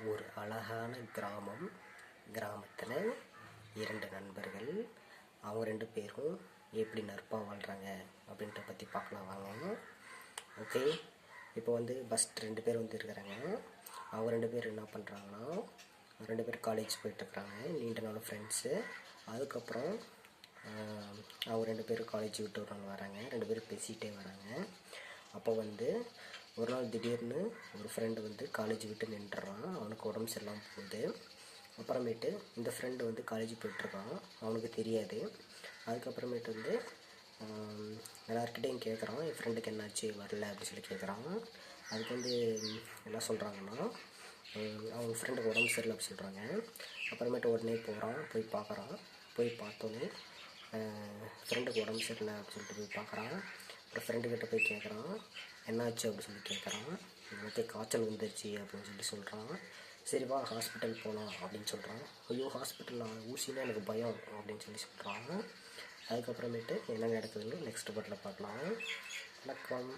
ஒரு அழகான கிராமம். கிராமத்தில் 2 நண்பர்கள். அவங்க 2 பேரும் எப்படி நட்பாக வாழ்கிறாங்க அப்படின்றத பற்றி பார்க்கலாம் வாங்க. ஓகே, இப்போ ஃபஸ்ட் 2 பேர் இருக்கிறாங்க. அவங்க 2 பேர் என்ன பண்ணுறாங்கன்னா, 2 பேர் காலேஜ் போயிட்டுருக்குறாங்க, நீண்ட நாள் ஃப்ரெண்ட்ஸு. அதுக்கப்புறம் அவங்க 2 பேரும் காலேஜ் விட்டு ஒரு நாள் வராங்க, 2 பேரும் பேசிகிட்டே வராங்க. அப்போ ஒரு நாள் திடீர்னு ஒரு ஃப்ரெண்டு காலேஜ் விட்டு நின்றுறான். அவனுக்கு உடம்பு சரியில்லாமல் போகுது. அப்புறமேட்டு இந்த ஃப்ரெண்டு காலேஜ் போயிட்டுருக்கான், அவனுக்கு தெரியாது. அதுக்கப்புறமேட்டு எல்லாருக்கிட்டையும் கேட்குறான், என் ஃப்ரெண்டுக்கு என்னாச்சு வரல அப்படின்னு சொல்லி கேட்குறான். அதுக்கு என்ன சொல்கிறாங்கன்னா, அவங்க ஃப்ரெண்டுக்கு உடம்பு சரியில்லை அப்படி சொல்கிறாங்க. அப்புறமேட்டு உடனே போகிறான், போய் பார்க்குறான். போய் பார்த்தோன்னே ஃப்ரெண்டுக்கு உடம்பு சரியில்லை அப்படின்னு சொல்லிட்டு போய் பார்க்குறான். அப்புறம் ஃப்ரெண்டுக்கிட்ட போய் கேட்குறான், என்னாச்சு அப்படின்னு சொல்லி கேட்குறான். எனக்கு காய்ச்சல் வந்துருச்சு அப்படின்னு சொல்கிறான். சரி வா ஹாஸ்பிட்டல் போகலாம் அப்படின்னு சொல்கிறான். ஐயோ ஹாஸ்பிட்டலில் ஊசினா எனக்கு பயம் அப்படின்னு சொல்கிறான். அதுக்கப்புறமேட்டு என்ன நடக்குதுன்னு நெக்ஸ்ட் பார்ட்டில் பார்க்கலாம். வணக்கம்.